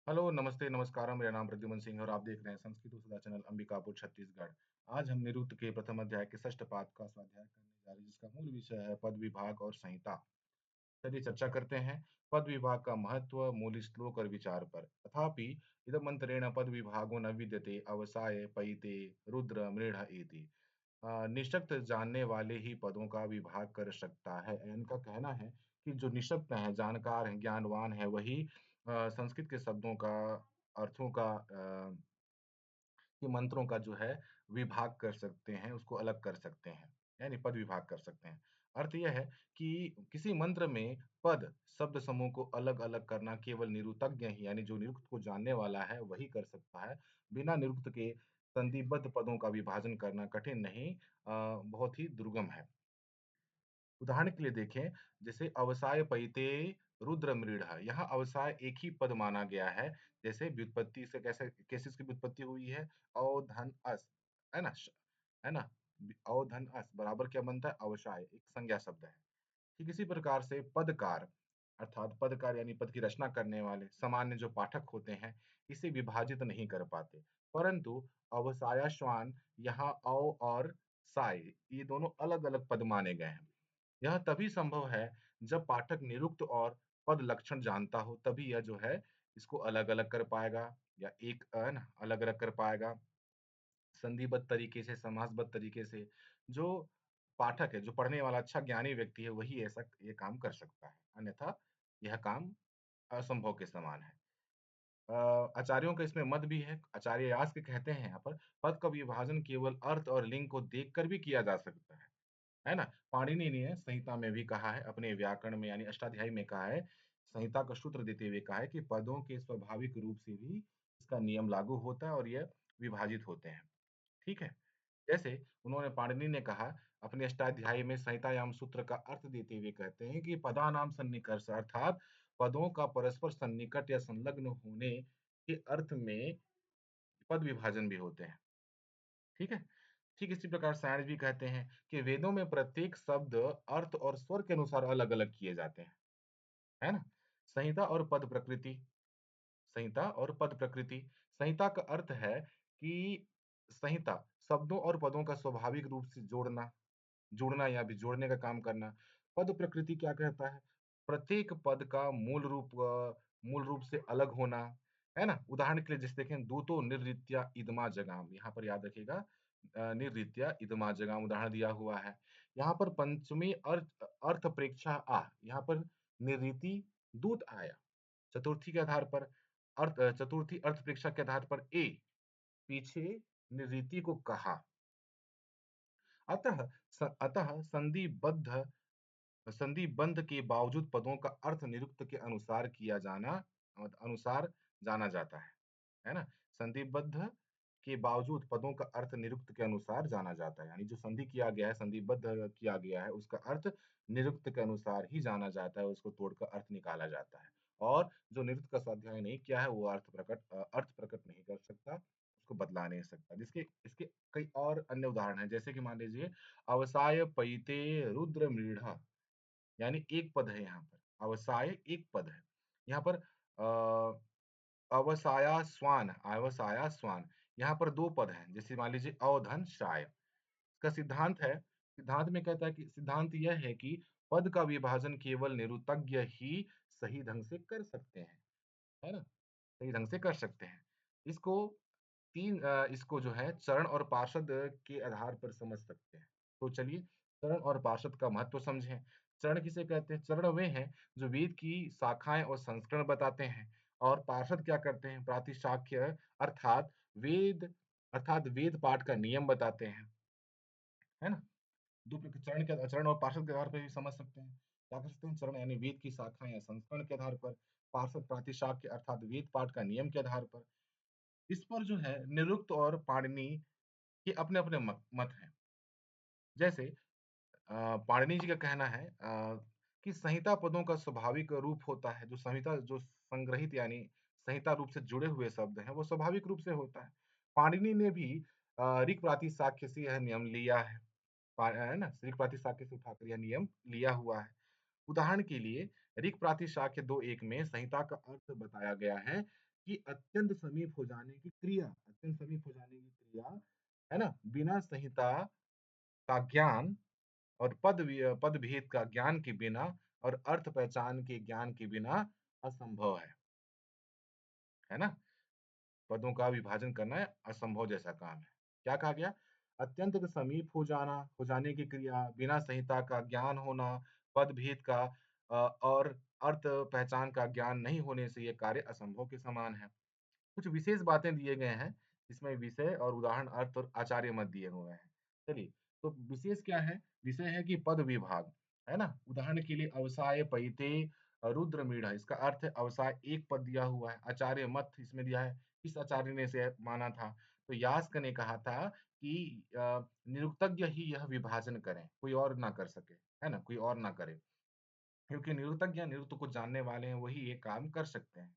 Hello, नमस्ते, नमस्कारम। मेरा नाम प्रद्युमन सिंह है और आप देख रहे हैं संस्कृत सुधा चैनल अंबिकापुर, छत्तीसगढ़। आज हम निरुक्त के प्रथम अध्याय के षष्ठ पाठ का स्वाध्याय करने जा रहे हैं, जिसका मूल विषय है पद विभाग और संहिता। चलिए चर्चा करते हैं पद विभाग का महत्व, मूल श्लोक और विचार पर। तथापि इदमंत्रेण पद विभागो न विद्यते अवसाय पयिते रुद्र मृढ़ एति। निशक्त जानने वाले ही पदों का विभाग कर सकता है। इनका कहना है कि जो निशक्त हैं, जानकार हैं, ज्ञानवान है, वही संस्कृत के शब्दों का, अर्थों का, कि मंत्रों का जो है विभाग कर सकते हैं, उसको अलग कर सकते हैं, यानी पद विभाग कर सकते हैं। अर्थ यह है कि किसी मंत्र में पद, शब्द समूह को अलग-अलग करना केवल निरुक्तज्ञ ही, यानी जो निरुक्त को जानने वाला है, वही कर सकता है। बिना निरुक्त के संधिबद्ध पदों का विभाजन करना कठिन नहीं, बहुत ही दुर्गम है। उदाहरण के लिए देखें, जैसे अवसाय पइते रुद्र मृड, यहाँ अवसाय एक ही पद माना गया है। जैसे व्युत्पत्ति से कैसे कैसे इसकी व्युत्पत्ति हुई है, औधन अस, है ना? है ना? औधन अस बराबर क्या बनता है? अवसाय, एक संज्ञा शब्द है। ठीक इसी प्रकार से पदकार, अर्थात पदकार यानी पद की रचना करने वाले सामान्य जो पाठक होते हैं, इसे विभाजित नहीं कर पाते। परंतु अवसायाश्वान, यहाँ औ और साय, ये दोनों अलग-अलग पद माने गए हैं। यह तभी संभव है जब पाठक निरुक्त और पद लक्षण जानता हो, तभी यह जो है इसको अलग-अलग कर पाएगा, या एक है ना अलग-अलग कर पाएगा। संधिबद्ध तरीके से, समासबद्ध तरीके से, जो पाठक है, जो पढ़ने वाला अच्छा ज्ञानी व्यक्ति है, वही ऐसा ये काम कर सकता है। अन्यथा यह काम असंभव के समान है। आचार्यों का इसमें मत भी है। आचार्य यास्क कहते हैं यहाँ पर, पद का विभाजन केवल अर्थ और लिंग को देखकर भी किया जा सकता है ना? पाणिनि ने संहिता में भी कहा है, अपने व्याकरण में यानी अष्टाध्यायी में कहा है, संहिता का सूत्र देते हुए कहा है कि पदों के स्वाभाविक रूप से भी इसका नियम लागू होता है और यह विभाजित होते हैं। ठीक है? जैसे उन्होंने पाणिनि ने कहा, अपने अष्टाध्यायी में संहितायाम सूत्र का अर्थ देते हुए कहते हैं कि पदानाम सन्निकर्ष, अर्थात पदों का परस्पर सन्निकट या संलग्न होने के अर्थ में पद विभाजन भी होते हैं। ठीक है? ठीक इसी प्रकार सायण भी कहते हैं कि वेदों में प्रत्येक शब्द अर्थ और स्वर के अनुसार अलग-अलग किए जाते हैं। है ना? संहिता और पद प्रकृति, संहिता और पद प्रकृति। संहिता का अर्थ है कि संहिता शब्दों और पदों का स्वाभाविक रूप से जोड़ना, जुड़ना या जोड़ने का काम करना। पद प्रकृति क्या कहता है? प्रत्येक पद का मूल रूप से अलग होना, है ना? उदाहरण के लिए जैसे देखें, दूतो निर्रित्या इदमा जगाम, यहाँ पर याद रखिएगा, निर्रित्या इदमा जगाम उदाहरण दिया हुआ है। यहाँ पर पंचमी अर्थ प्रेक्षा आ, यहाँ पर निर्रिति दूत आया। चतुर्थी के आधार पर चतुर्थी अर्थ प्रेक्षा के आधार पर ए, पीछे निर्रिति को कहा। अतः संधिबंध के बावजूद पदों का अर्थ निरुक्त के अनुसार जाना जाता है ना? संधिबद्ध के बावजूद पदों का अर्थ निरुक्त के अनुसार जाना जाता है, यानी जो संधि किया गया है, संधिबद्ध किया गया है, उसका अर्थ निरुक्त के अनुसार ही जाना जाता है, उसको तोड़कर अर्थ निकाला जाता है। और जो निरुक्त का स्वाध्याय नहीं किया है, वो अर्थ प्रकट नहीं कर सकता, उसको बतला नहीं सकता। जिसके इसके कई और अन्य उदाहरण हैं, जैसे कि मान लीजिए, अवसाय पयिते रुद्र मृढ़, यानी एक पद है यहाँ पर, अवसाय एक पद है। यहाँ पर अवसाया स्वान, यहाँ पर 2 पद हैं, जैसे मान लीजिए अवधन शाय। इसका सिद्धांत में कहता है कि सिद्धांत यह है कि पद का विभाजन केवल निरुक्तज्ञ ही सही ढंग से कर सकते हैं, है ना? सही ढंग से कर सकते हैं। इसको इसको जो है चरण और पार्षद के आधार पर समझ सकते हैं। तो चलिए चरण और पार्षद का महत्व समझें। चरण किसे कहते हैं? चरण वे हैं जो वेद की शाखाएँ और संस्करण बताते हैं, और पार्षद क्या करते हैं? प्रातिशाख्य, अर्थात वेद वेद पाठ का नियम बताते हैं। है ना? 2 चरण और पार्षद के आधार पे भी समझ सकते हैं। क्या कर सकते हैं? चरण यानी वेद की शाखाएँ या संस्करण के आधार पर, पार्षद प्रातिशाख्य अर्थात वेद पाठ का नियम के आधार पर। इस पर जो है निरुक्त और पाणिनि के अपने-अपने मत हैं। जैसे पाणिनि जी का कहना है कि संहिता पदों का स्वाभाविक रूप होता है, जो संग्रहित यानी संहिता रूप से जुड़े हुए शब्द हैं, वो स्वाभाविक रूप से होता है। पाणिनि ने भी ऋक् प्रातिशाख्य से यह नियम लिया है। है ना? ऋक् प्रातिशाख्य से उठाकर यह नियम लिया हुआ है। उदाहरण के लिए ऋक् प्रातिशाख्य 2:1 में संहिता का अर्थ बताया गया है कि अत्यंत समीप हो जाने की क्रिया, अत्यंत समीप हो जाने की क्रिया, है ना? बिना संहिता का ज्ञान और पद भेद का ज्ञान के बिना और अर्थ पहचान के ज्ञान के बिना असंभव है ना? पदों का विभाजन करना असंभव जैसा काम है। क्या कहा गया? अत्यंत के समीप हो जाने की क्रिया, बिना संहिता का ज्ञान होना, पद भेद का और अर्थ पहचान का ज्ञान नहीं होने से ये कार्य असंभव के समान है। कुछ विशेष बातें दिए गए हैं, इसमें विषय और उदाहरण अर्थ और आचार्य मत दिए हुए हैं। चलिए, तो विशेष क्या है? विषय है कि पद विभाग, है ना? उदाहरण के लिए अवसाय, पैते, रुद्रमीढ़ इसका अर्थ है अवसाय एक पद दिया हुआ है, आचार्य मत इसमें दिया है, किस आचार्य ने इसे माना था? तो यास्क ने कहा था कि निरुक्तज्ञ ही यह विभाजन करें, कोई और ना कर सके, है ना? कोई और ना करे। क्योंकि निरुक्तज्ञ निरुक्त को जानने वाले हैं, वही ये काम कर सकते हैं।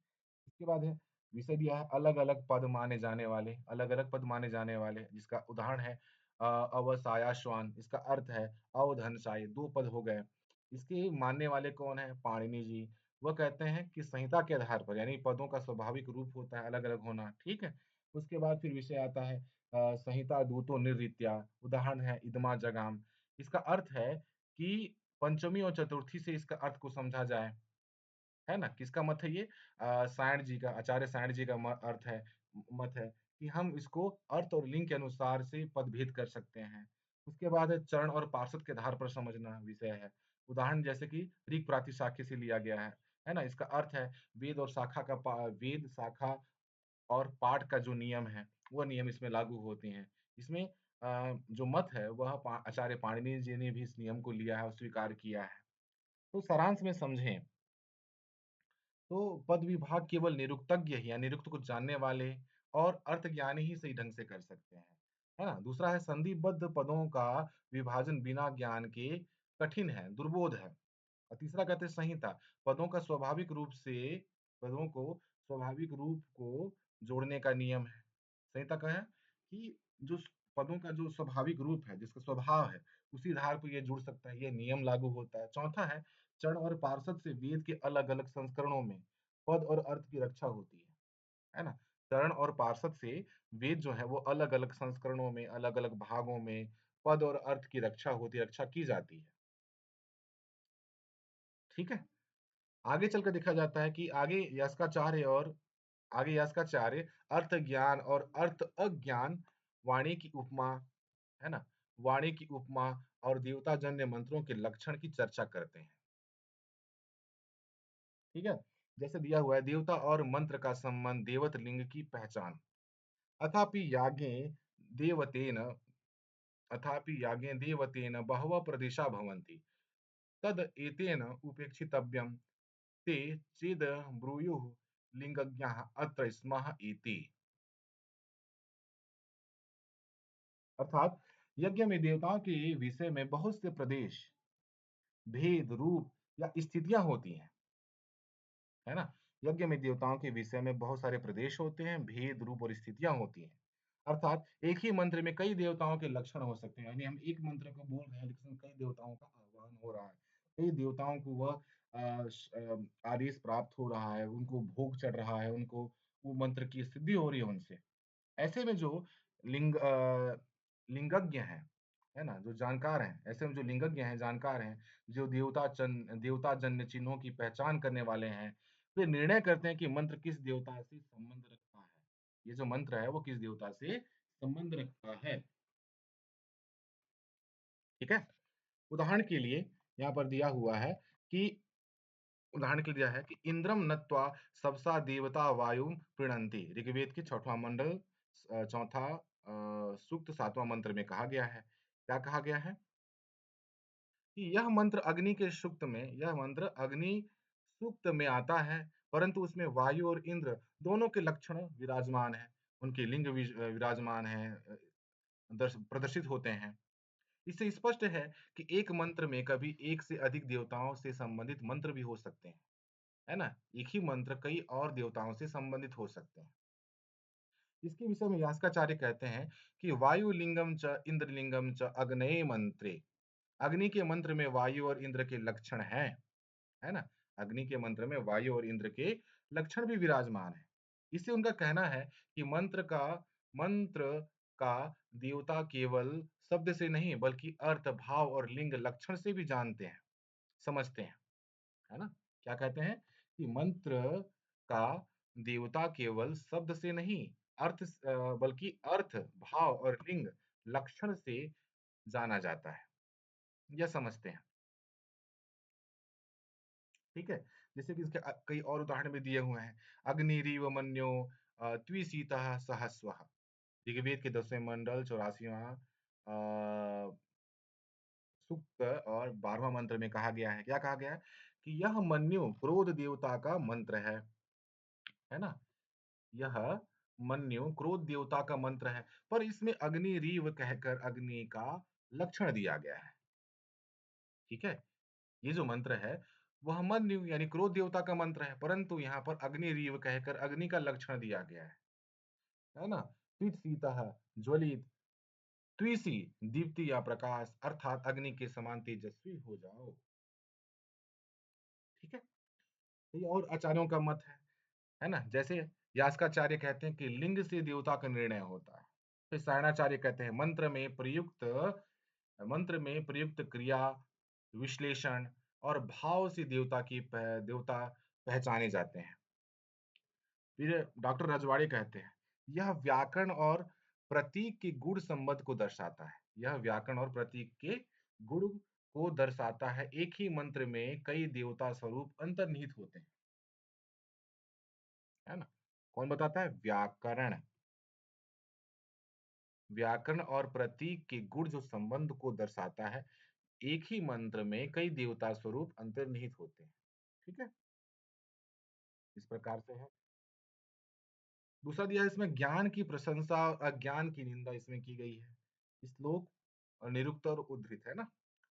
इसके बाद है विषय दिया है अलग-अलग पद माने जाने वाले, अलग-अलग पद माने जाने वाले, जिसका उदाहरण है अवसायाश्वान, इसका अर्थ है अवधनसाय, 2 पद हो गए। इसके मानने वाले कौन हैं? पाणिनि जी। वह कहते हैं कि संहिता के आधार पर यानी पदों का स्वाभाविक रूप होता है अलग-अलग होना, ठीक है? उसके बाद फिर विषय आता है संहिता दूतो निरृत्या, उदाहरण है इदमा जगाम। इसका अर्थ है कि पंचमी और चतुर्थी से इसका अर्थ को समझा जाए, है ना? किसका मत है ये? सायण जी का, आचार्य सायण जी का अर्थ है मत है कि हम इसको अर्थ और लिंग के अनुसार से पदभेद कर सकते हैं। उसके बाद है चरण और पार्षद के आधार पर समझना विषय है। उदाहरण जैसे कि ऋक् प्रातिशाख्य से लिया गया है ना? इसका अर्थ है वेद शाखा और पाठ का जो नियम है, वह नियम इसमें लागू होते हैं। इसमें जो मत है वह आचार्य पाणिनि जी ने भी इस नियम को लिया है और स्वीकार किया है। तो सारांश में समझें तो पद विभाग केवल निरुक्तज्ञ ही या निरुक्त को जानने वाले और अर्थज्ञानी ही सही ढंग से कर सकते हैं, है ना? दूसरा है संधिबद्ध पदों का विभाजन बिना ज्ञान के कठिन है, दुर्बोध है। और तीसरा कहते हैं संहिता, पदों का स्वाभाविक रूप को जोड़ने का नियम है। संहिता क्या है कि जो पदों का जो स्वाभाविक रूप है, जिसका स्वभाव है, उसी आधार पर ये जुड़ सकता है, ये नियम लागू होता है। चौथा है चरण और पार्षद से वेद के अलग-अलग संस्करणों में पद और अर्थ की रक्षा होती है ना? चरण और पार्षद से वेद जो है वो अलग-अलग संस्करणों में, अलग-अलग भागों में पद और अर्थ की रक्षा की जाती है। ठीक है? आगे चलकर देखा जाता है कि आगे यास्काचार्य अर्थ ज्ञान और अर्थ अज्ञान वाणी की उपमा, है ना? वाणी की उपमा और देवताजन्य मंत्रों के लक्षण की चर्चा करते हैं। ठीक है? जैसे दिया हुआ है देवता और मंत्र का संबंध देवत लिंग की पहचान। अथापि याज्ञे देवतेन अथापि याज्ञे देवतेन बहवः प्रदेशा भवन्ति। तद् एतेन उपेक्षितव्यं ते चेद् ब्रूयुः लिंगज्ञाः अत्र स्मः इति। अर्थात यज्ञ में देवताओं के विषय में बहुत से प्रदेश, भेद, रूप या स्थितियां होती हैं, है ना? यज्ञ में देवताओं के विषय में बहुत सारे प्रदेश होते हैं, भेद, रूप और स्थितियां होती हैं। अर्थात एक ही मंत्र में कई देवताओं के लक्षण हो सकते हैं, यानी हम एक मंत्र को बोल रहे हैं लेकिन कई देवताओं का आह्वान हो रहा है। कई देवताओं को वह आदेश प्राप्त हो रहा है, उनको भोग चढ़ रहा है, उनको वो मंत्र की सिद्धि हो रही है उनसे। ऐसे में जो लिंगज्ञ हैं, है ना? जो जानकार हैं, ऐसे में जो लिंगज्ञ हैं, जानकार हैं, जो देवताजन्य चिन्हों की पहचान करने वाले हैं, वे निर्णय करते हैं कि मंत्र किस देवता से संबंध रखता है। ये जो मंत्र है, वो किस देवता से संबंध रखता है, ठीक है? उदाहरण के लिए यहाँ पर दिया हुआ है कि उदाहरण के लिए दिया है कि इंद्रम नत्वा सबसा देवता वायुं प्रीणन्ति ऋग्वेद के छठवां मंडल चौथा सूक्त 7वां मंत्र में कहा गया है। क्या कहा गया है? कि यह मंत्र अग्नि सूक्त में आता है, परंतु उसमें वायु और इंद्र दोनों के लक्षण विराजमान हैं। उनके लिंग विराजमान हैं, प्रदर्शित होते हैं। इससे स्पष्ट है कि एक मंत्र में कभी एक से अधिक देवताओं से संबंधित मंत्र भी हो सकते हैं। है ना? एक ही मंत्र कई और देवताओं से संबंधित हो सकते हैं। इसके विषय में यास्काचार्य कहते हैं कि वायु लिंगम च इंद्रलिंगम च अग्नये मंत्रे। अग्नि के मंत्र में वायु और इंद्र के लक्षण हैं, है ना? अग्नि के मंत्र में वायु और इंद्र के लक्षण भी विराजमान है। इससे उनका कहना है कि मंत्र का देवता केवल शब्द से नहीं बल्कि अर्थ, भाव और लिंग लक्षण से भी जानते हैं, समझते हैं, है ना? क्या कहते हैं कि मंत्र का देवता केवल शब्द से नहीं बल्कि अर्थ, भाव और लिंग लक्षण से जाना जाता है या समझते हैं। ठीक है? जैसे कि इसके कई और उदाहरण भी दिए हुए हैं। अग्निरिव मन्यो त्विसीतः सहस्वः। ऋग्वेद के 10वें मंडल 84वां सूक्त और 12वां मंत्र में कहा गया है। क्या कहा गया है? कि यह मन्यु क्रोध देवता का मंत्र है ना? यह मन्यु क्रोध देवता का मंत्र है, पर इसमें अग्निरीव कहकर अग्नि का लक्षण दिया गया है। ठीक है? ये जो मंत्र है, वह मन्यु यानी क्रोध देवता का मंत्र है, परंतु यहाँ पर अग्निरीव कहकर अग्नि का लक्षण दिया गया है ना? त्वितसीतः ज्वलित, त्विषि दीप्ति या प्रकाश अर्थात अग्नि के समान तेजस्वी हो जाओ। ठीक है? ये और आचार्यों का मत है ना? जैसे यास्काचार्य कहते हैं कि लिंग से देवता का निर्णय होता है। फिर सायणाचार्य कहते हैं मंत्र में प्रयुक्त क्रिया, विश्लेषण और भाव से देवता पहचाने जाते हैं। फिर डॉक्टर रजवाड़े कहते हैं, यह व्याकरण और प्रतीक के गुण संबंध को दर्शाता है। यह व्याकरण और प्रतीक के गुण को दर्शाता है। एक ही मंत्र में कई देवता स्वरूप अंतर्निहित होते हैं, है ना? कौन बताता है? व्याकरण और प्रतीक के गुण जो संबंध को दर्शाता है। एक ही मंत्र में कई देवता स्वरूप अंतर्निहित होते हैं। ठीक है? इस प्रकार से है। दूसरा दिया है इसमें ज्ञान की प्रशंसा और अज्ञान की निंदा इसमें की गई है। श्लोक निरुक्त और उद्धृत है ना?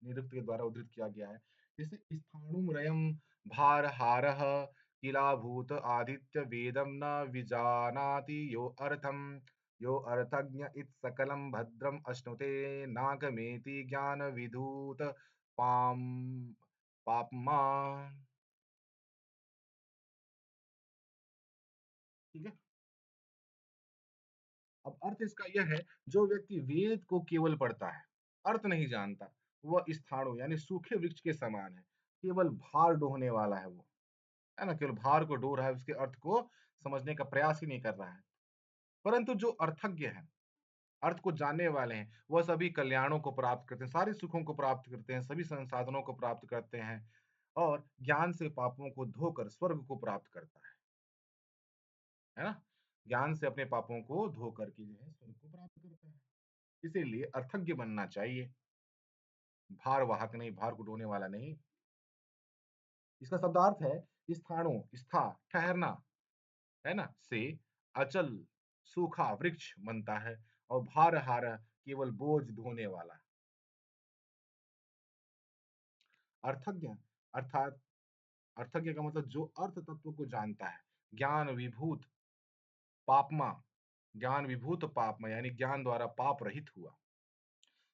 निरुक्त के द्वारा उद्धृत किया गया है। जैसे स्थाणुमरयम् भारहारः किलाभूत आदित्य वेदं न विजानाति यो अर्थज्ञ इत सकलं भद्रम् अश्नुते नागमेति ज्ञानविधूत पाम पाप्मा। ठीक है? अब अर्थ इसका यह है, जो व्यक्ति वेद को केवल पढ़ता है, अर्थ नहीं जानता, वह स्थाणु यानी सूखे वृक्ष के समान है। केवल भार ढोने वाला है वो, है ना? केवल भार को ढो रहा है, उसके अर्थ को समझने का प्रयास ही नहीं कर रहा है। परंतु जो अर्थज्ञ है, अर्थ को जानने वाले हैं, वह सभी कल्याणों को प्राप्त करते हैं, सारे सुखों को प्राप्त करते हैं, सभी संसाधनों को प्राप्त करते हैं और ज्ञान से पापों को धोकर स्वर्ग को प्राप्त करता है ना? ज्ञान से अपने पापों को धो करके जो है स्वर्ग को प्राप्त करता है। इसीलिए अर्थज्ञ बनना चाहिए, भार वाहक नहीं, भार को ढोने वाला नहीं। इसका शब्दार्थ है स्थाणु, स्था, ठहरना, है ना? से अचल, सूखा वृक्ष बनता है और भारहार केवल बोझ ढोने वाला। अर्थज्ञ अर्थात अर्थज्ञ का मतलब जो अर्थ तत्व को जानता है। ज्ञान विभूत पापमा, ज्ञान विभूत पापमा यानी ज्ञान द्वारा पाप रहित हुआ।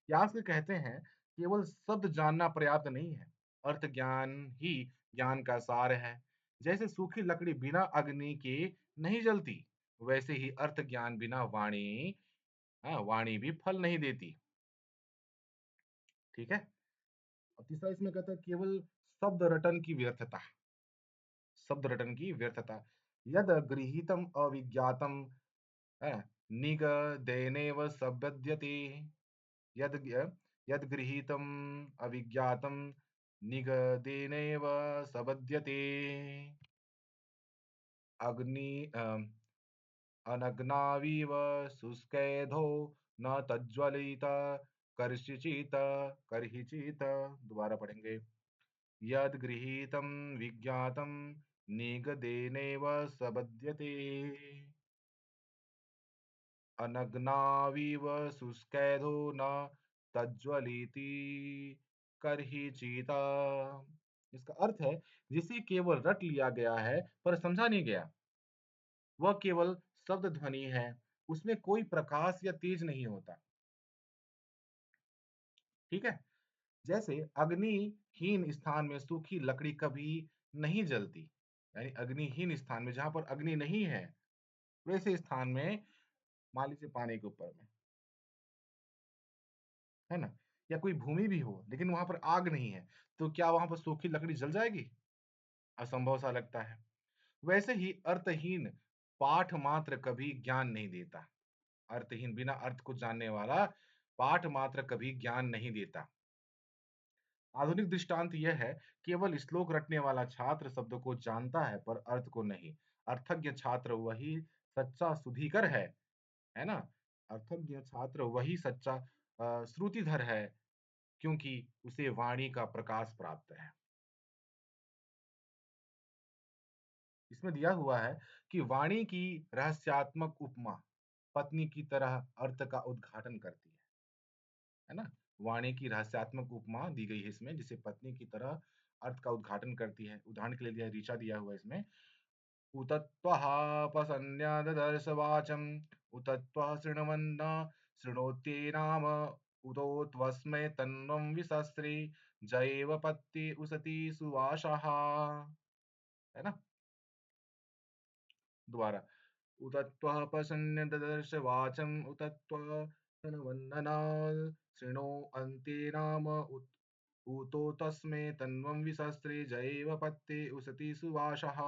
यास्क कहते हैं केवल शब्द जानना पर्याप्त नहीं है, अर्थ ज्ञान ही ज्ञान का सार है। जैसे सूखी लकड़ी बिना अग्नि के नहीं जलती, वैसे ही अर्थ ज्ञान बिना वाणी भी फल नहीं देती। ठीक है? और तीसरा इसमें कहता है केवल शब्द रटन की व्यर्थता। यद गृहीतम अविज्ञातम है, निगदेनैव संपद्यते। यद यद गृहीतम अविज्ञातम निगदेनैव सबध्यते। अग्नि अनग्नाविव शुष्कैधो न तज्ज्वलित कर्षिचित कर्हिचित। दोबारा पढ़ेंगे। यद गृहीतम विज्ञातम निगदेनैव सबध्यते। अनग्नाविव शुष्कैधो न तज्ज्वलिति कर्हिचित। इसका अर्थ है जिसे केवल रट लिया गया है पर समझा नहीं गया, वह केवल शब्द ध्वनि है, उसमें कोई प्रकाश या तेज नहीं होता। ठीक है? जैसे अग्निहीन स्थान में सूखी लकड़ी कभी नहीं जलती, यानी अग्निहीन स्थान में जहाँ पर अग्नि नहीं है, वैसे स्थान में मान लीजिए पानी के ऊपर में, है ना? या कोई भूमि भी हो, लेकिन वहाँ पर आग नहीं है, तो क्या वहाँ पर सूखी लकड़ी जल जाएगी? असंभव सा लगता है। वैसे ही अर्थहीन पाठ मात्र कभी ज्ञान नहीं देता। अर्थहीन बिना अर्थ को जानने वाला पाठ मात्र कभी ज्ञान नहीं देता। आधुनिक दृष्टांत यह है, केवल श्लोक रटने वाला छात्र शब्दों को जानता है पर अर्थ को नहीं। अर्थज्ञ छात्र वही सच्चा सुधीकर है ना? अर्थज्ञ छात्र वही सच्चा श्रुतिधर है, क्योंकि उसे वाणी का प्रकाश प्राप्त है। इसमें दिया हुआ है कि वाणी की रहस्यात्मक उपमा पत्नी की तरह अर्थ का उद्घाटन करती है ना? वाणी की रहस्यात्मक उपमा दी गई है इसमें, जिसे पत्नी की तरह अर्थ का उद्घाटन करती है। उदाहरण के लिए दिया ऋचा दिया हुआ है इसमें, उतत्त्वः वाचम् उतत्त्वः शृण्वन्न शृणोत्येनाम उतो त्वस्मै तन्वं विसस्रे जैव पत्ति उसति सुवासः। है ना? दोबारा, उतत्त्वः पशन्य ददर्श वाचम् उतत्त्वः शृण्वन्ननाद शृणो अन्ते नाम ऊतो तस्मै तन्वं विसस्रे जैव पत्ते उसति सुवासः।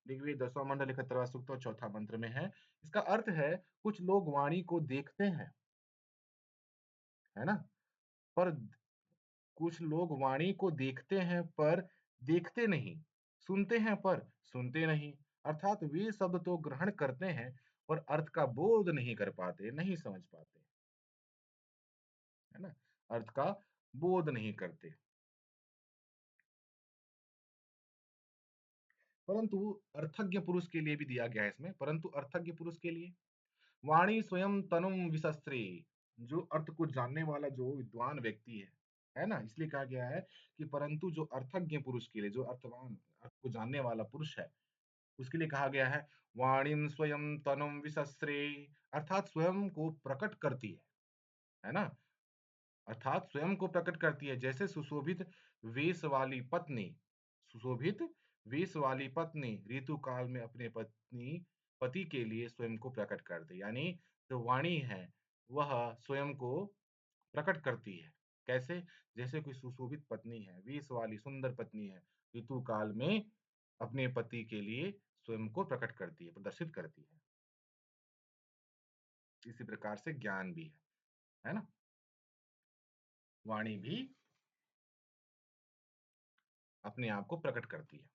ऋग्वेद 10वां मंडल 71वां सूक्त और चौथा मंत्र में है। इसका अर्थ है, कुछ लोग वाणी को देखते हैं, है ना? पर कुछ लोग वाणी को देखते हैं पर देखते नहीं, सुनते हैं पर सुनते नहीं। अर्थात वे शब्द तो ग्रहण करते हैं पर अर्थ का बोध नहीं कर पाते, नहीं समझ पाते, है ना? अर्थ का बोध नहीं करते। परंतु अर्थज्ञ पुरुष के लिए भी दिया गया है इसमें, परंतु अर्थज्ञ पुरुष के लिए वाणी स्वयं तनुम विसस्त्री, जो अर्थ को जानने वाला जो विद्वान व्यक्ति है ना? इसलिए कहा गया है कि परंतु जो अर्थज्ञ पुरुष के लिए, जो अर्थवान अर्थ को जानने वाला पुरुष है, उसके लिए कहा गया है वाणीम स्वयं तनुम विसस्रे, अर्थात स्वयं को प्रकट करती है ना? अर्थात स्वयं को प्रकट करती है, जैसे सुशोभित वेश वाली पत्नी, सुशोभित वेश वाली पत्नी ऋतु काल में अपने पति के लिए स्वयं को प्रकट करती, यानी जो वाणी है वह स्वयं को प्रकट करती है। कैसे? जैसे कोई सुशोभित पत्नी है, वेश वाली सुंदर पत्नी है, ऋतु काल में अपने पति के लिए स्वयं को प्रकट करती है, प्रदर्शित करती है। इसी प्रकार से ज्ञान भी है ना? वाणी भी अपने आप को प्रकट करती है।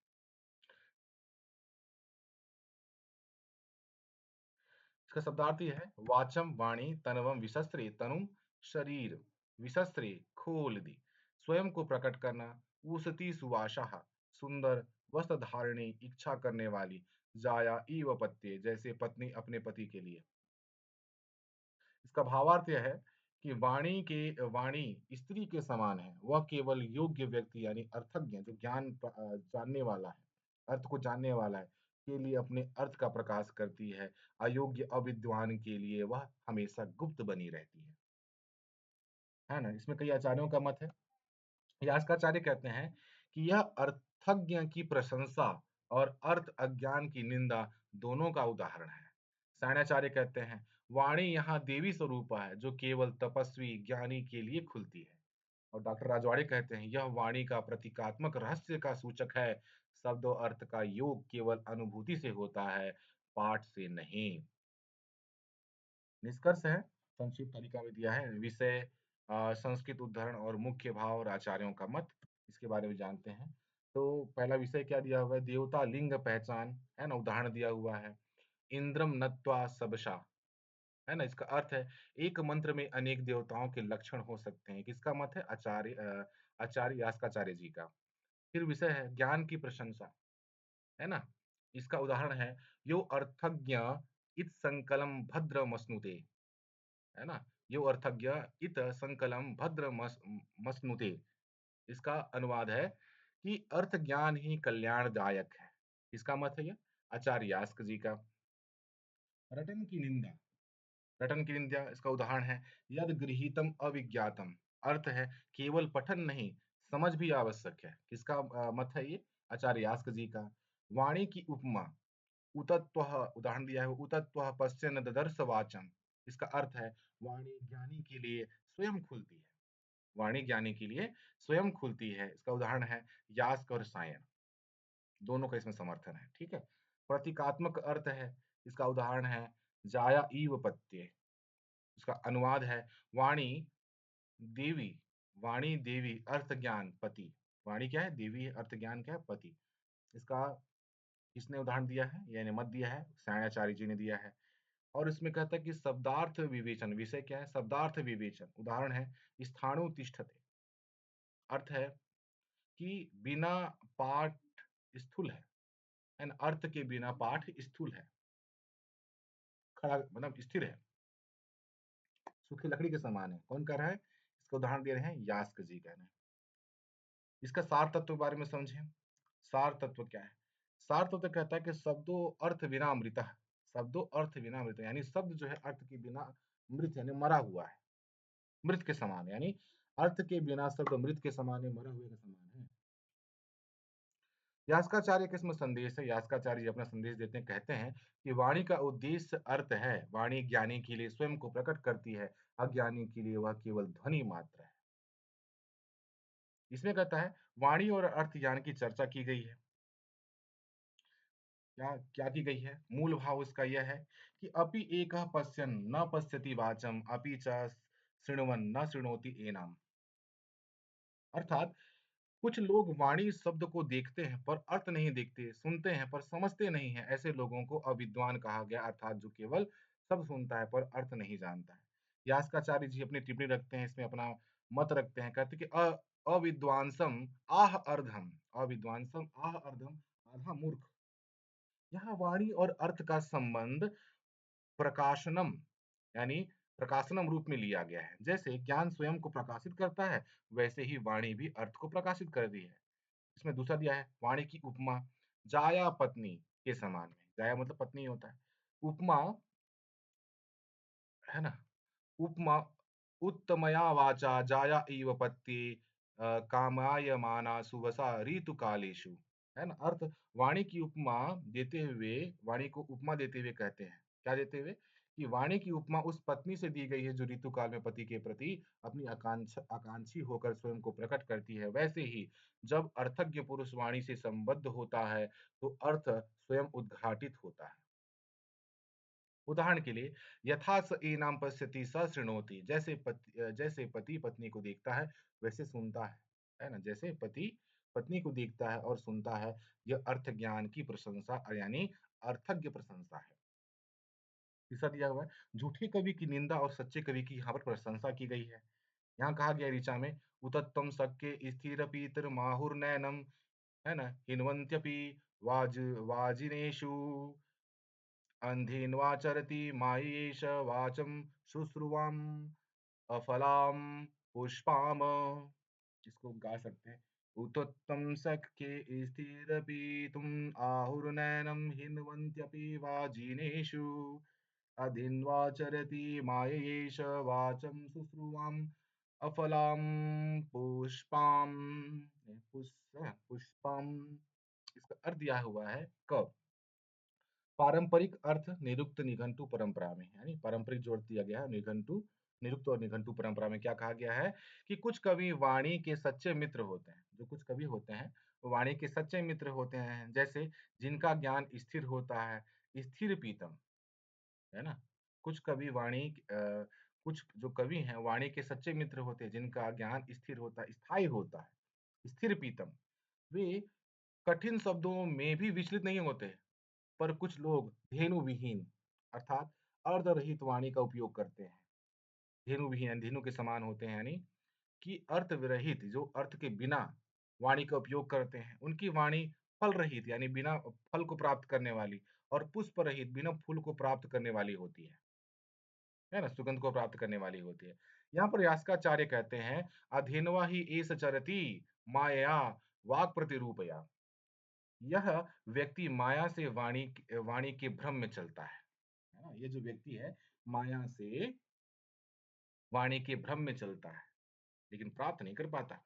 इसका शब्दार्थ ये है, वाचम वाणी तनवम विशस्त्रे तनुम शरीर विशस्त्रे खोल दी, स्वयं को प्रकट करना, उसती सुवासाह सुंदर वस्त्र धारणी इच्छा करने वाली, जाया ईव पत्ते जैसे पत्नी अपने पति के लिए। इसका भावार्थ यह है कि वाणी स्त्री के समान है, वह केवल योग्य व्यक्ति यानी अर्थज्ञ जो जानने वाला है, अर्थ को जानने वाला है, के लिए अपने अर्थ का प्रकाश करती है। अयोग्य अविद्वान के लिए वह हमेशा गुप्त बनी रहती है ना? इसमें कई आचार्यों का मत है। यास्काचार्य कहते हैं कि यह अर्थज्ञ की प्रशंसा और अर्थ अज्ञान की निंदा दोनों का उदाहरण है। सायणाचार्य कहते हैं, वाणी यहाँ देवी स्वरूपा है जो केवल तपस्वी ज्ञानी के लिए खुलती है। और डॉक्टर राजवाड़े कहते हैं, यह वाणी का प्रतीकात्मक रहस्य का सूचक है। शब्द और अर्थ का योग केवल अनुभूति से होता है, पाठ से नहीं। निष्कर्ष है, संक्षिप्त तरीका में दिया है। विषय संस्कृत उद्धरण और मुख्य भाव और आचार्यों का मत, इसके बारे में जानते हैं। तो पहला विषय क्या दिया हुआ है? देवता लिंग पहचान, है ना? उदाहरण दिया हुआ है, इंद्रम नत्वा सबशा, है ना? इसका अर्थ है, एक मंत्र में अनेक देवताओं के लक्षण हो सकते हैं। किसका मत है? आचार्य यास्काचार्य जी का। फिर विषय है ज्ञान की प्रशंसा, है ना? इसका उदाहरण है, यो अर्थज्ञ इत संकलम भद्र मसनुते, है ना? यो अर्थज्ञ इत संकलम भद्र मसनुते। इसका अनुवाद है कि अर्थ ज्ञान ही कल्याणदायक है। किसका मत है ये? आचार्य यास्क जी का। रटन की निंदा, रटन की निंदा इसका उदाहरण है, यद गृहीतम अविज्ञातम, अर्थ है केवल पठन नहीं समझ भी आवश्यक है। किसका मत है ये? आचार्य यास्क जी का। वाणी की उपमा, उतत्वः उदाहरण दिया है, उतत्वः पश्यन् ददर्श वाचम्। इसका अर्थ है वाणी ज्ञानी के लिए स्वयं खुलती है। वाणी ज्ञानी के लिए स्वयं खुलती है। इसका उदाहरण है यास्क और सायन, दोनों का इसमें समर्थन है। ठीक है। प्रतीकात्मक अर्थ है, इसका उदाहरण है जाया ईव पत्ये। इसका अनुवाद है वाणी देवी, वाणी देवी अर्थ ज्ञान पति। वाणी क्या है? देवी है, अर्थ ज्ञान क्या है? पति। इसका किसने उदाहरण दिया है? यानी मत दिया है, सायणाचार्य जी ने दिया है। और इसमें कहता है कि शब्दार्थ विवेचन, विषय क्या है? शब्दार्थ विवेचन। उदाहरण है स्थाणु तिष्ठते। अर्थ है कि बिना पाठ स्थूल है ना? अर्थ के बिना पाठ स्थूल है, खड़ा मतलब स्थिर है, सूखी लकड़ी के समान है। कौन कह रहा है? इसका उदाहरण दे रहे हैं यास्क जी कह रहे हैं। इसका सार तत्व के बारे में समझें। सार तत्व क्या है? सार तत्व कहता है कि शब्दों अर्थ बिना अमृतः, शब्दों अर्थ बिना अमृत, यानी शब्द जो है अर्थ के बिना मृत यानी मरा हुआ है, मृत के समान, यानी अर्थ के बिना शब्द मृत के समान है, मरा हुए के समान है। यास्काचार्य का इसमें संदेश है। यास्काचार्य जी अपना संदेश देते हैं, कहते हैं कि वाणी का उद्देश्य अर्थ है। वाणी ज्ञानी के लिए स्वयं को प्रकट करती है, अज्ञानी के लिए वह केवल ध्वनि मात्र है। इसमें कहता है वाणी और अर्थ ज्ञान की चर्चा की गई है। क्या क्या की गई है? मूल भाव इसका यह है कि अपि एकः पश्यन् न पश्यति वाचम् अपि च शृण्वन् न शृणोति एनम्। अर्थात कुछ लोग वाणी शब्द को देखते हैं पर अर्थ नहीं देखते, सुनते हैं पर समझते नहीं हैं। ऐसे लोगों को अविद्वान कहा गया, अर्थात जो केवल शब्द सुनता है पर अर्थ नहीं जानता है। यास्काचार्य जी अपनी टिप्पणी रखते हैं, इसमें अपना मत रखते हैं, कहते हैं कि अविद्वांसम आह अर्धम, अविद्वांसम आह अर्धम, आधा मूर्ख। यहाँ वाणी और अर्थ का संबंध प्रकाशनम यानी प्रकाशनम रूप में लिया गया है। जैसे ज्ञान स्वयं को प्रकाशित करता है, वैसे ही वाणी भी अर्थ को प्रकाशित कर दी है। इसमें दूसरा दिया है वाणी की उपमा जाया पत्नी के समान में। जाया मतलब पत्नी होता है। उपमा है ना? उपमा उत्तमया वाचा जाया इव पत्नी कामायमाना सुवसा ऋतुकालेषु। है ना? अर्थ वाणी की उपमा देते हुए, वाणी को उपमा देते हुए कहते हैं। क्या देते हुए? कि वाणी की उपमा उस पत्नी से दी गई है जो ऋतुकाल में पति के प्रति अपनी आकांक्षी होकर स्वयं को प्रकट करती है। वैसे ही जब अर्थज्ञ पुरुष वाणी से संबद्ध होता है, तो अर्थ स्वयं उद्घाटित होता है। उदाहरण के लिए यथा स एनाम पश्यति स शृणोति। जैसे पति पत्नी को देखता है वैसे सुनता है ना? जैसे पति पत्नी को देखता है और सुनता है, यह अर्थ ज्ञान की प्रशंसा यानी अर्थज्ञ प्रशंसा है। तीसरा दिया हुआ है झूठे कवि की निंदा और सच्चे कवि की यहाँ पर प्रशंसा की गई है। यहाँ कहा गया है ऋचा में उतत्तम शक्य स्थिर पीतर माहुर्नयनम, है ना? हिन्वन्त्यपि वाजिनेषु अंधेन्वाचरति मायेश वाचं शुश्रुवाम् अफलां पुष्पाम। इसको गा सकते हैं। उतोत्तम सख्ये स्थिरपीतुम् आहुर्नयनं हिन्वन्त्यपि वाजिनेषु अधीन्वाचरति माययेष वाचं शुश्रुवाम् अफलां पुष्पाम। पुष्पम इसका अर्थ दिया हुआ है कब? पारंपरिक अर्थ निरुक्त निघंटु परंपरा में, यानी पारंपरिक जोड़ दिया गया है निघंटु, निरुक्त और निघंटु परंपरा में क्या कहा गया है कि कुछ कवि वाणी के सच्चे मित्र होते हैं। जो कुछ कवि होते हैं वो वाणी के सच्चे मित्र होते हैं, जैसे जिनका ज्ञान स्थिर होता है, स्थिर पीतम, है ना? कुछ कवि कुछ जो कवि हैं वाणी के सच्चे मित्र होते हैं जिनका ज्ञान स्थिर होता है, स्थायी होता है, स्थिर पीतम। वे कठिन शब्दों में भी विचलित नहीं होते, पर कुछ लोग धेनु विहीन अर्थात अर्धरहित वाणी का उपयोग करते हैं। धेनु विहीन यानी धेनु के समान होते हैं, यानी कि अर्थ विरहित, जो अर्थ के बिना वाणी का उपयोग करते हैं, उनकी वाणी फल रहित यानी बिना फल को प्राप्त करने वाली और पुष्प रहित बिना फूल को प्राप्त करने वाली होती है ना? सुगंध को प्राप्त करने वाली होती है। यहाँ पर यास्काचार्य कहते हैं अधेनवा ही एस चरति माया वाक् प्रतिरूपया। यह व्यक्ति माया से वाणी के भ्रम में चलता है ना? ये जो व्यक्ति है माया से वाणी के भ्रम में चलता है, लेकिन प्राप्त नहीं कर पाता।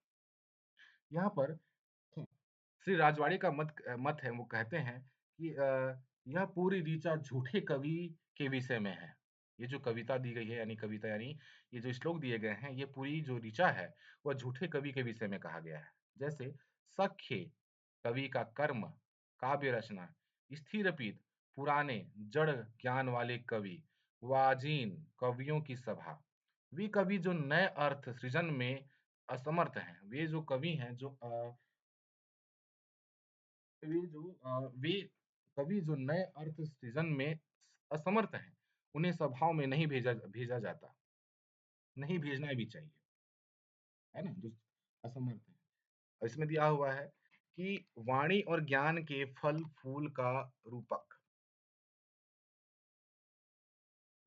यहाँ पर श्री राजवाड़ी का मत है, वो कहते हैं कि यह पूरी ऋचा झूठे कवि के विषय में है। ये जो कविता दी गई है यानी कविता यानी ये जो श्लोक दिए गए हैं, ये पूरी जो ऋचा है, वह झूठे कवि के विषय में कहा गया है। जैसे सख्य कवि का कर्म, काव्य रचना, स्थिरपित पुराने जड़ ज्ञान वाले कवि, वाजीन कवियों की सभा। वे कवि जो नए अर्थ सृजन में असमर्थ हैं, वे जो कवि हैं वे कवि जो नए अर्थ सृजन में असमर्थ हैं, उन्हें सभाओं में नहीं भेजा जाता, नहीं भेजना भी चाहिए, है ना? जो असमर्थ है। और इसमें दिया हुआ है कि वाणी और ज्ञान के फल-फूल का रूपक,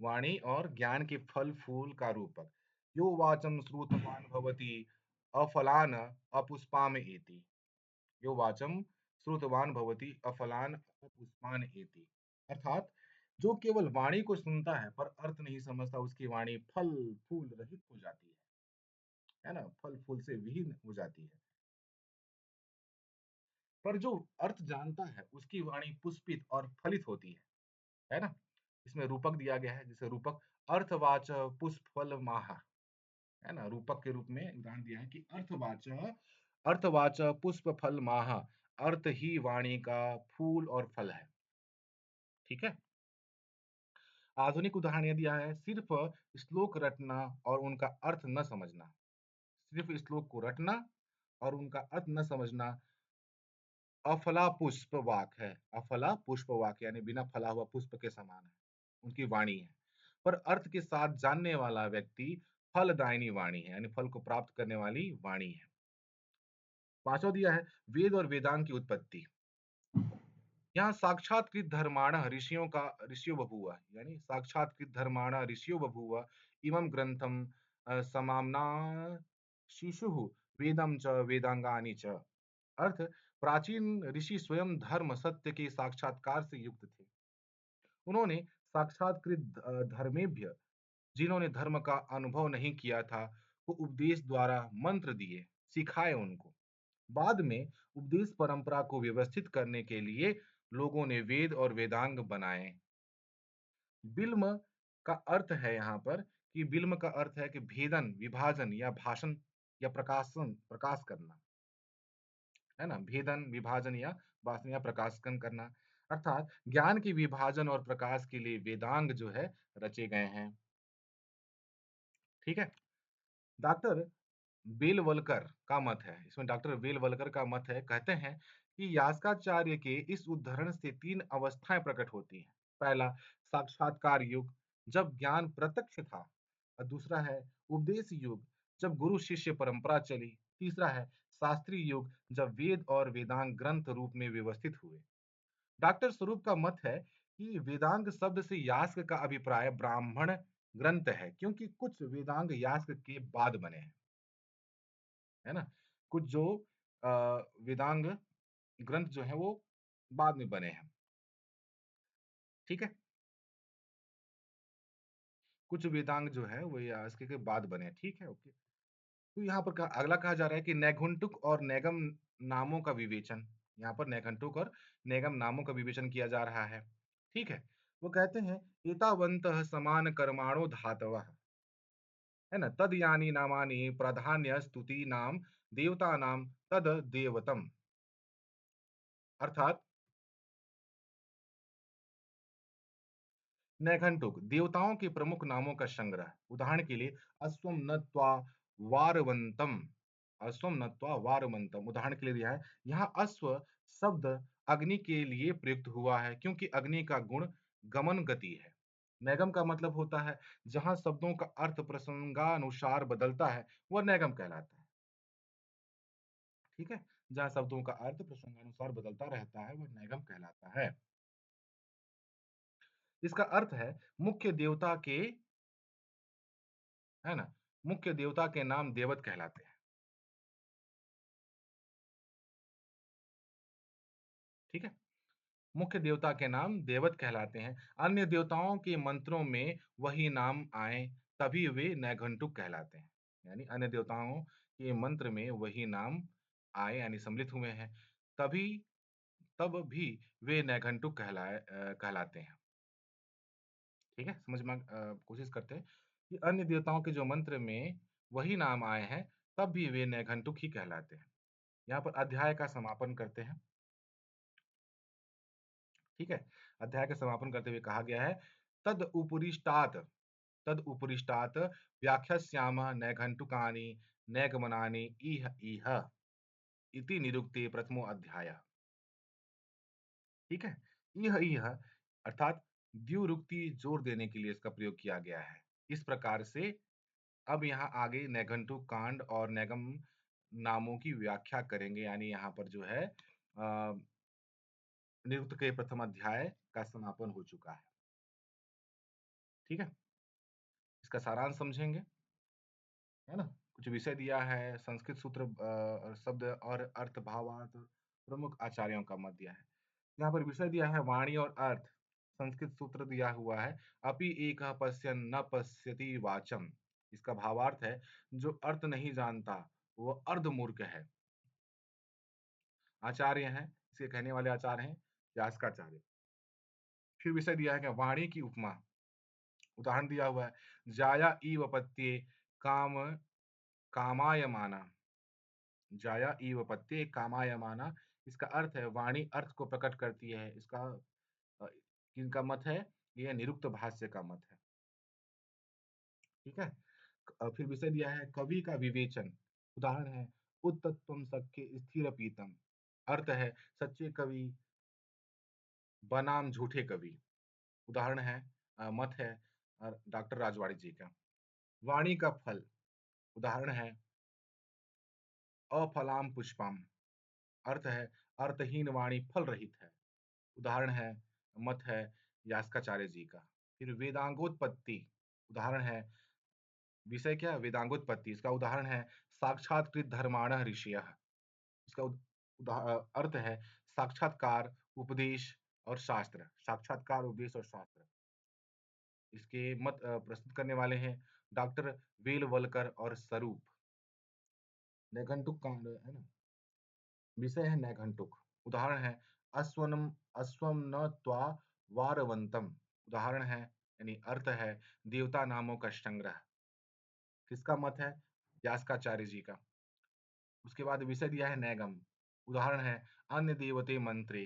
वाणी और ज्ञान के फल-फूल का रूपक, यो वाचं श्रुतवान् भवति अफलान् अपुष्पाम् एति। यो वाचं श्रुतवान् भवति अफलान् अपुष्पान् एति। अर्थात जो केवल वाणी को सुनता है पर अर्थ नहीं समझता उसकी वाणी फल फूल रहित हो जाती है ना? फल फूल से विहीन हो जाती है। पर जो अर्थ जानता है उसकी वाणी पुष्पित और फलित होती है ना? इसमें रूपक दिया गया है जैसे रूपक अर्थवाच पुष्प फल माह, है ना? रूपक के रूप में उदाहरण दिया है कि अर्थवाच पुष्प फल माह, अर्थ ही वाणी का फूल और फल है। ठीक है? आधुनिक उदाहरण ये दिया है सिर्फ श्लोक रटना और उनका अर्थ न समझना। सिर्फ श्लोक को रटना और उनका अर्थ न समझना अफला पुष्प वाक है। अफला पुष्प वाक यानी बिना फला हुआ पुष्प के समान है। उनकी वाणी है। पर अर्थ के साथ जानने वाला व्यक्ति फलदायिनी वाणी है यानी फल को प्राप्त करने वाली वाणी है। पांचवा दिया है वेद और वेदांग की उत्पत्ति। यहाँ साक्षात्कृत धर्माणः ऋषियो बभूव यानी साक्षात्कृत धर्माणः ऋषियो बभूव इमं ग्रंथम समाम्ना शिशुः वेदम च वेदांगानि च। अर्थ प्राचीन ऋषि स्वयं धर्म सत्य के साक्षात्कार से युक्त थे। उन्होंने साक्षात्कृत धर्मेभ्य जिन्होंने धर्म का अनुभव नहीं किया था को उपदेश द्वारा मंत्र दिए, सिखाए उनको। बाद में उपदेश परंपरा को व्यवस्थित करने के लिए लोगों ने वेद और वेदांग बनाए। बिल्म का अर्थ है यहाँ पर कि बिल्म का अर्थ है कि भेदन, विभाजन या भाषण या प्रकाश करना, है ना? भेदन, विभाजन या भाषण या प्रकाशन करना। अर्थात ज्ञान के विभाजन और प्रकाश के लिए वेदांग जो है रचे गए हैं। ठीक है? डॉक्टर बेलवलकर का मत है इसमें डॉक्टर बेलवलकर का मत है कहते हैं कि यास्काचार्य के इस उद्धरण से तीन अवस्थाएं प्रकट होती हैं। पहला साक्षात्कार युग जब ज्ञान प्रत्यक्ष था और दूसरा है उपदेश युग जब गुरु शिष्य परंपरा चली। तीसरा है शास्त्रीय युग जब वेद और वेदांग ग्रंथ रूप में व्यवस्थित हुए। डॉक्टर स्वरूप का मत है कि वेदांग शब्द से यास्क का अभिप्राय ब्राह्मण ग्रंथ है क्योंकि कुछ वेदांग यास्क के बाद बने हैं, है ना? कुछ जो वेदांग ग्रंथ जो है वो बाद में बने हैं, ठीक है? कुछ वेदांग जो है वो यास्क के बाद बने हैं, ठीक है? ओके। तो यहाँ पर अगला कहा जा रहा है कि नैघंटुक और नैगम नामों का विवेचन। यहाँ पर नैघंटुक और नैगम नामों का विवेचन किया जा रहा है, ठीक है? वो कहते हैं एतावन्तः समान कर्माणो धातवः, है ना? तद यानि नामानि प्राधान्य स्तुति नाम देवतानां तद देवतम। अर्थात नैघंटुक देवताओं के प्रमुख नामों का संग्रह। उदाहरण के लिए अश्वम नत्वा वारवंतम, अश्वम नत्वा वारवंतम उदाहरण के लिए दिया है। यहाँ अश्व शब्द अग्नि के लिए प्रयुक्त हुआ है क्योंकि अग्नि का गुण गमन गति है। नैगम का मतलब होता है जहाँ शब्दों का अर्थ प्रसंगानुसार बदलता है वह नैगम कहलाता है। ठीक है, जहाँ शब्दों का अर्थ प्रसंगानुसार बदलता रहता है वह नैगम कहलाता है। इसका अर्थ है मुख्य देवता के, है ना? मुख्य देवता के नाम देवत कहलाते हैं। ठीक है? मुख्य देवता के नाम देवत कहलाते हैं। अन्य देवताओं के मंत्रों में वही नाम आए तभी वे नैघंटुक कहलाते हैं। यानी अन्य देवताओं के मंत्र में वही नाम आए यानी सम्मिलित हुए हैं तभी तब भी वे नैघंटुक कहलाते हैं। ठीक है? समझ में कोशिश करते हैं कि अन्य देवताओं के जो मंत्र में वही नाम आए हैं, तब भी वे नैघंटुक ही कहलाते हैं। यहाँ पर अध्याय का समापन करते हैं। ठीक है? अध्याय का समापन करते हुए कहा गया है, तद उपरिष्टात् तद उपरिष्टात् व्याख्यास्यामः नैघंटुकानि नैगमनानि इह इह इति निरुक्ते प्रथमो अध्यायः। ठीक है? इह इह अर्थात द्व्युरुक्ति जोर देने के लिए इसका प्रयोग किया गया है। इस प्रकार से अब यहाँ आगे नैघंटुक कांड और नैगम नामों की व्याख्या करेंगे, यानी यहाँ पर जो है निरुक्त के प्रथम अध्याय का समापन हो चुका है। ठीक है? इसका सारांश समझेंगे, है ना? कुछ विषय दिया है, संस्कृत सूत्र शब्द और अर्थ भावार्थ प्रमुख आचार्यों का मत दिया है। यहाँ पर विषय दिया है वाणी और अर्थ, संस्कृत सूत्र दिया हुआ है, अपि एकः पश्यन् न पश्यति वाचम्। इसका भावार्थ है, जो अर्थ नहीं जानता, वो अर्धमूर्ख है। आचार्य हैं, इसे कहने वाले आचार्य हैं यास्काचार्य। फिर विषय दिया है कि वाणी की उपमा, उदाहरण दिया हुआ है, जाया इव पत्ये काम कामायमाना, जाया इव पत्ये कामायमाना। इसका अर्थ है वाणी अर्थ को प्रकट करती है। इसका किनका मत है? यह निरुक्त भाष्य का मत है। ठीक है? फिर विषय दिया है कवि का विवेचन, उदाहरण है उत्तत्वम सख्य स्थिर पीतम। अर्थ है सच्चे कवि बनाम झूठे कवि। उदाहरण है मत है डॉक्टर राजवाड़ी जी का। वाणी का फल, उदाहरण है अफलाम पुष्पम। अर्थ है अर्थहीन वाणी फल रहित है। उदाहरण है मत है यास्काचार्य जी का। फिर वेदांगोत्पत्ति, उदाहरण है विषय क्या है? वेदांगोत्पत्ति। इसका उदाहरण है साक्षात्कृत धर्माणः ऋषयः। इसका अर्थ है साक्षात्कार, उपदेश और शास्त्र। साक्षात्कार, उपदेश और शास्त्र। इसके मत प्रस्तुत करने वाले हैं डॉक्टर वेलवलकर और स्वरूप। नैघंटुक कांड है ना, विषय है नैघंटुक। उदाहरण है अश्वनम अश्वम न त्वा वारवंतम। उदाहरण है यानी अर्थ है देवता नामों का संग्रह। किसका मत है? यास्काचार्य जी का। उसके बाद विषय दिया है नैगम। उदाहरण है अन्य देवते मंत्रे।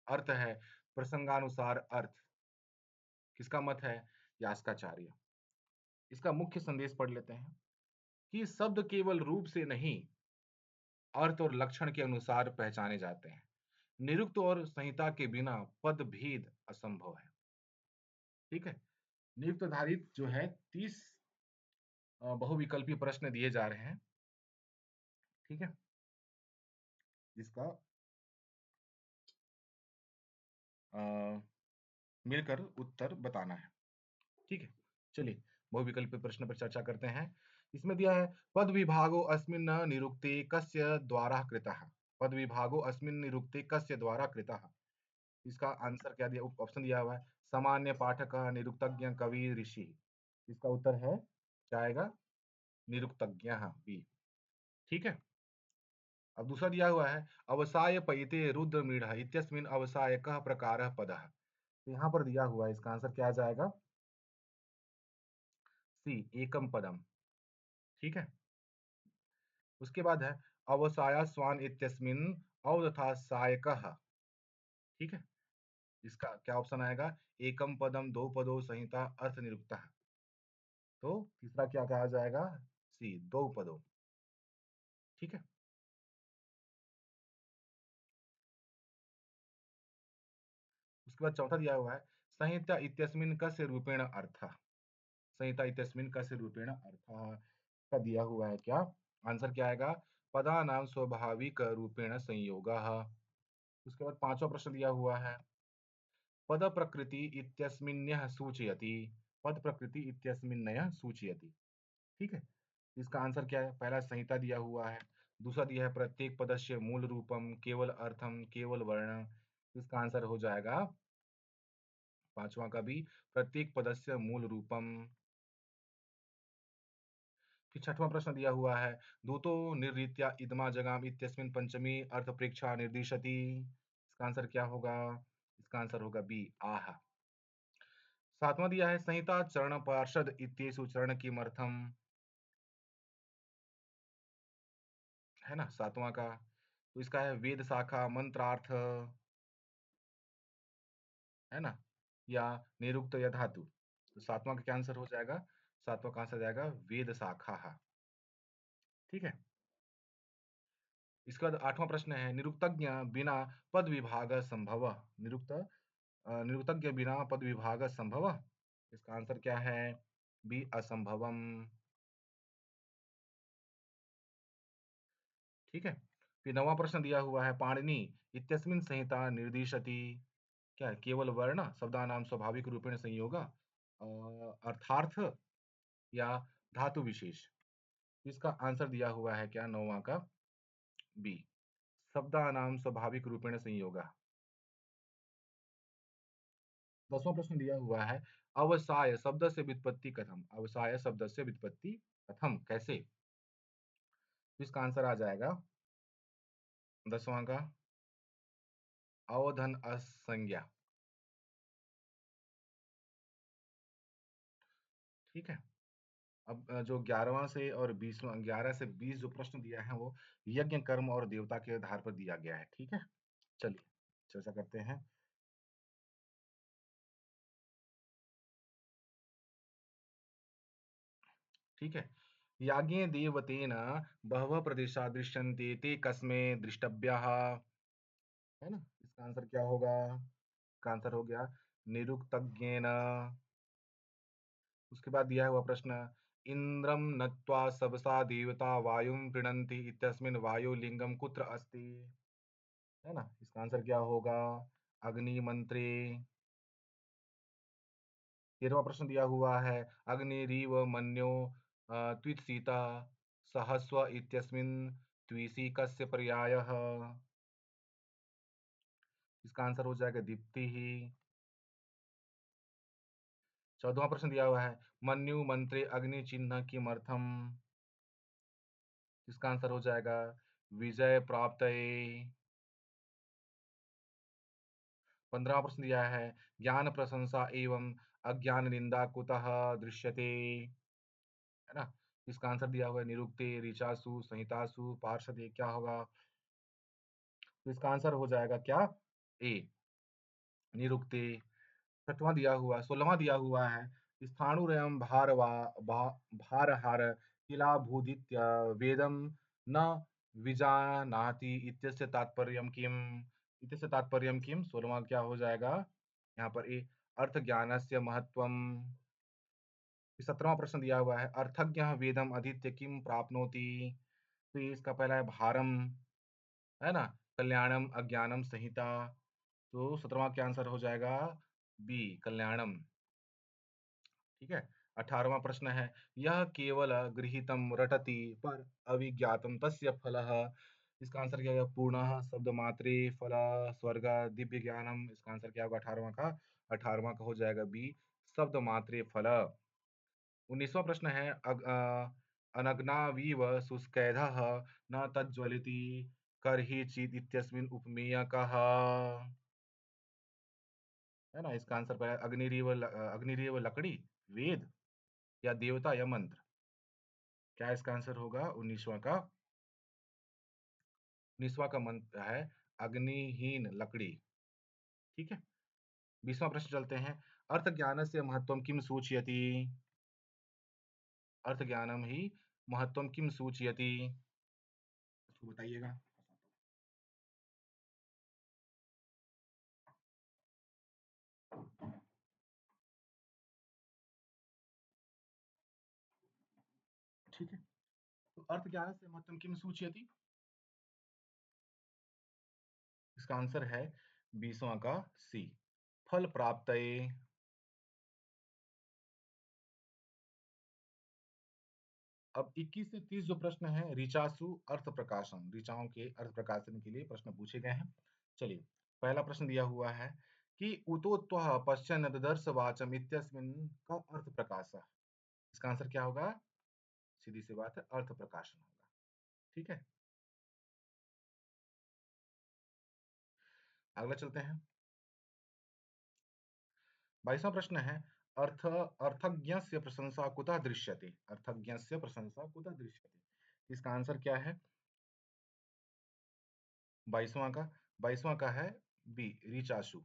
अर्थ है प्रसंगानुसार अर्थ। किसका मत है? यास्काचार्य। इसका मुख्य संदेश पढ़ लेते हैं कि शब्द केवल रूप से नहीं, अर्थ और लक्षण के अनुसार पहचाने जाते हैं। निरुक्त और संहिता के बिना पद भेद असंभव है। ठीक है? नियुक्त आधारित जो है 30 बहुविकल्पीय प्रश्न दिए जा रहे हैं। ठीक है? जिसका अ, मिलकर उत्तर बताना है। ठीक है? चलिए बहुविकल्पीय प्रश्न पर चर्चा करते हैं। इसमें दिया है पद विभागो अस्मिन् निरुक्ते कस्य द्वारा कृतः। पद विभागो अस्मिन् निरुक्ते कस्य द्वारा कृतः। इसका आंसर क्या दिया? ऑप्शन दिया हुआ है सामान्य पाठक, निरुक्तज्ञ, कवि, ऋषि। इसका उत्तर है क्या आएगा? निरुक्तज्ञ बी। ठीक है? अब दूसरा दिया हुआ है अवसाय पयिते रुद्रमीढ़ इत्यस्मिन् अवसाय कः प्रकारः पदः। तो यहाँ पर दिया हुआ है इसका आंसर क्या आ जाएगा? सी एकम पदम। ठीक है? उसके बाद है अवसाया स्वान इत्यस्मिन् अव तथा सायकः। ठीक है? इसका क्या ऑप्शन आएगा? एकम पदम, दो पदो, संहिता, अर्थ निरुक्तः। तो तीसरा क्या कहा जाएगा? सी दो पदों। ठीक है? उसके बाद चौथा दिया हुआ है संहिता इत्यस्मिन् कस्य रूपेण अर्थः। संहिता इत्यस्मिन् कस्य रूपेण अर्थः का दिया हुआ है क्या? आंसर क्या आएगा? पदानां स्वाभाविक रूपेण संयोगः। उसके बाद पांचवा प्रश्न दिया हुआ है पद प्रकृति इत्यस्मिन्यः सूचयति। पद प्रकृति इत्यस्मिन्नयः सूचयति। ठीक है? इसका आंसर क्या है? पहला संहिता दिया हुआ है, दूसरा दिया है प्रत्येक पदस्य मूल रूपम, केवल अर्थम, केवल वर्ण। इसका आंसर हो जाएगा पांचवा का भी प्रत्येक पदस्य मूल रूपम। फिर छठवां प्रश्न दिया हुआ है, दूतो निर्रीत्या इदमा जगाम इत्यस्मिन् पंचमी अर्थप्रेक्षा निर्दिशति। इसका आंसर क्या होगा? इसका आंसर होगा बी आह। सातवां दिया है, संहिता चरण पार्षद इत्येषु चरण किमर्थम। है ना, सातवां का। तो इसका है वेद शाखा मंत्रार्थ, है ना, या निरुक्त या धातु। तो सातवां का क्या आंसर हो जाएगा? सातवां का आंसर जाएगा वेद शाखा। ठीक है। इसके बाद आठवां प्रश्न है, निरुक्तज्ञ बिना पद विभाग संभव। निरुक्तज्ञ बिना पद विभाग संभव। इसका आंसर क्या है? बी असंभवम। ठीक है। फिर नवां प्रश्न दिया हुआ है, पाणिनि इत्यस्मिन् संहिता निर्दिशति। क्या है? केवल वर्ण शब्दानाम स्वाभाविक रूपेण संयोग अर्थार्थ या धातु विशेष। इसका आंसर दिया हुआ है क्या नौवां का? बी शब्दानाम स्वाभाविक रूपेण संयोग। दसवां प्रश्न दिया हुआ है, अवसाय शब्द से व्युत्पत्ति कथम। अवसाय शब्द से व्युत्पत्ति कथम, कैसे? तो इसका आंसर आ जाएगा दसवां का अवधन असंज्ञा। ठीक है। अब जो 11वां से और 20वां 11 से 20 जो प्रश्न दिया है वो यज्ञ कर्म और देवता के आधार पर दिया गया है। ठीक है। चलिए चर्चा करते हैं। ठीक है। याज्ञे देवतेन बहवः प्रदेशा दृश्यन्ते ते कस्मे द्रष्टव्याः। है ना, इसका आंसर क्या होगा? इसका आंसर हो गया निरुक्तज्ञेन। उसके बाद दिया हुआ प्रश्न, इंद्रम नत्वा सबसा देवता वायुं प्रीणन्ति इत्यस्मिन् वायुलिंगम कुत्र अस्ति। है ना, इसका आंसर क्या होगा? अग्नि मंत्रे। 13वां प्रश्न दिया हुआ है, अग्निरीव मन्यो त्वित्सीता सहस्व इत्यस्मिन् त्विसी कस्य पर्यायः। इसका आंसर हो जाएगा दीप्ति ही। 14वां प्रश्न दिया हुआ है, मन्यु मंत्रे अग्नि चिन्ह किमर्थम। इसका आंसर हो जाएगा विजय प्राप्त। 15वां प्रश्न दिया है, ज्ञान प्रशंसा एवं अज्ञान निंदा कुतः दृश्यते। है ना, इसका आंसर दिया हुआ है निरुक्ते ऋचासु संहितासु पार्षदे। क्या होगा? तो इसका आंसर हो जाएगा क्या? ए निरुक्ते। छठवां दिया हुआ 16वां दिया हुआ है, स्थाणुरयं भारहार किलाभूदित्य वेदम न विजानाति इत्यस्य तात्पर्यम किम। इत्यस्य तात्पर्यम किम, 16वां क्या हो जाएगा यहाँ पर? ए अर्थ ज्ञानस्य महत्वम। 17वां प्रश्न दिया हुआ है, अर्थज्ञ वेदम अधीत्य किम प्राप्नोति। तो ये इसका पहला है भारम, है ना, कल्याणम अज्ञानम संहिता। तो 17वां क्या आंसर हो जाएगा? बी कल्याणम। ठीक है। 18वां प्रश्न है, यह केवल गृहीतम रटति पर अविज्ञातम तस्य फलः। इसका आंसर क्या होगा? पूर्णः शब्द मात्रे फल स्वर्ग दिव्य ज्ञानम। इसका आंसर क्या होगा 18वां का? 18वां का हो जाएगा बी शब्द मात्रे फल। 19वां प्रश्न है, अनग्नावीव शुष्कैधः न तज्ज्वलिति करहि चित् इत्यस्मिन् उपमेयकः। है ना, इसका आंसर क्या है? अग्निरीव लकड़ी, वेद या देवता या मंत्र। क्या इसका आंसर होगा 19वां का? 19वां का मंत्र है अग्निहीन लकड़ी। ठीक है। 20वां प्रश्न चलते हैं, अर्थ ज्ञानस्य महत्वम किम सूचयति। अर्थ ज्ञानम ही महत्वम किम सूचयति। इसको बताइएगा। ठीक है। तो अर्थ ज्ञानस्य महत्वम किम सूचयति। इसका आंसर है 20वां का सी फल प्राप्तये। अब 21 से 30 जो प्रश्न है, ऋचासु अर्थ प्रकाशन, ऋचाओं के अर्थ प्रकाशन के लिए प्रश्न पूछे गए हैं। चलिए, पहला प्रश्न दिया हुआ है कि उतो त्वः पश्यन् ददर्श वाचम् इत्यस्मिन् का अर्थ प्रकाशः। इसका आंसर क्या होगा? सीधी सी बात है, अर्थ प्रकाशन होगा। ठीक है, अगला चलते हैं। 22वां प्रश्न है, अर्थज्ञस्य प्रशंसा कुतः दृश्यते? अर्थज्ञस्य प्रशंसा कुतः दृश्यते? इसका आंसर क्या है? 22वां का 22वां का है बी, ऋचाशु।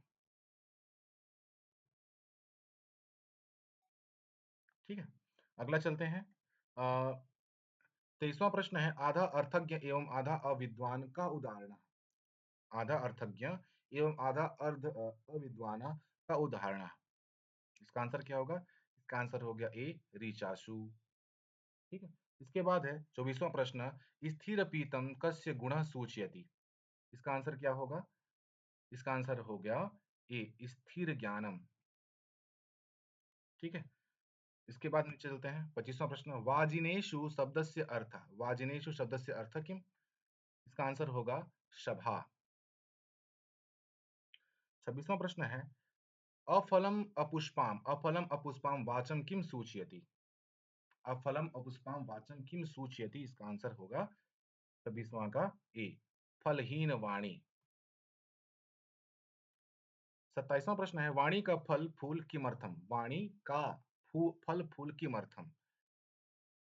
ठीक है, अगला चलते हैं। 23वां प्रश्न है, आधा अर्थज्ञ एवं आधा अविद्वान का उदाहरण। आधा अर्थज्ञ एवं आधा अविद्वान का उदाहरण। इसका आंसर क्या होगा? इसका आंसर हो गया ए, ऋचाशु। ठीक है, इसके बाद है 24वां प्रश्न, स्थिर पीतम कस्य गुणः सूचयति? इसका आंसर क्या होगा? इसका आंसर हो गया ए, स्थिर ज्ञानम। ठीक है, इसके बाद नीचे चलते हैं। 25वां प्रश्न, वाजिनेषु शब्दस्य अर्थ। वाजिनेषु शब्दस्य अर्थ किम? इसका आंसर होगा सभा। 26वां प्रश्न है, अफलम अपुष्पाम वाचम किम सूचयति? अफलम अपुष्पां वाचम किम सूचयति? इसका आंसर होगा 26वां का ए, फलहीन वाणी। 27वां प्रश्न है, वाणी का फल फूल किमर्थम? वाणी का फल फूल किमर्थम?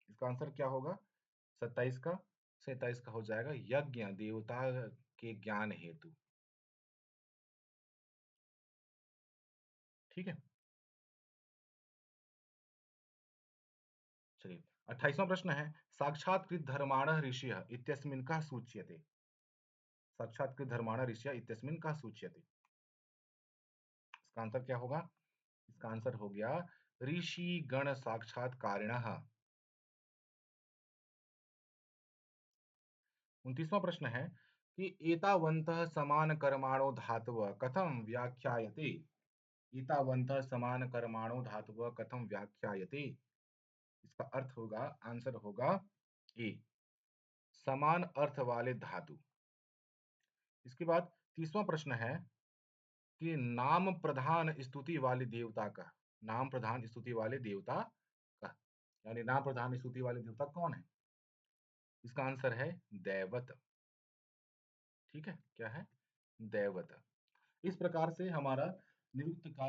इसका आंसर क्या होगा? 27 का 27 का हो जाएगा यज्ञ देवता के ज्ञान हेतु। ठीक है, चलिए। 28वां प्रश्न है, साक्षात्कृत धर्माणः ऋषयः इत्यस्मिन् कः सूच्यते? साक्षात्कृत धर्माणः ऋषयः इत्यस्मिन् कः सूच्यते? इसका आंसर क्या होगा? इसका आंसर हो गया ऋषि गण साक्षात्कारिणः। 29वां प्रश्न है कि एतावन्तः समान कर्माणो धातवः कथं व्याख्यायते? एतावन्तः समान कर्माणो धातवः कथं व्याख्यायते? इसका अर्थ होगा, आंसर होगा ए, समान अर्थ वाले धातु। इसके बाद 30वां प्रश्न है कि नाम प्रधान स्तुति वाले देवता का, नाम प्रधान स्तुति वाले देवता का, यानी नाम प्रधान स्तुति वाले देवता कौन है? इसका आंसर है दैवत। ठीक है, क्या है? दैवत। इस प्रकार से हमारा निरुक्त का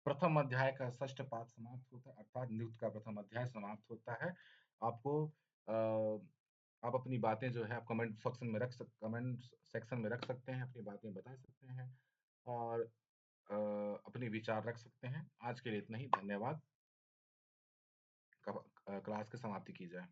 प्रथम अध्याय का षष्ठ पाठ समाप्त होता है, अर्थात निरुक्त का प्रथम अध्याय समाप्त होता है। आपको आप अपनी बातें जो है आप कमेंट सेक्शन में रख सकते हैं, अपनी बातें बता सकते हैं और अपने विचार रख सकते हैं। आज के लिए इतना ही, धन्यवाद। क्लास की समाप्ति की जाए।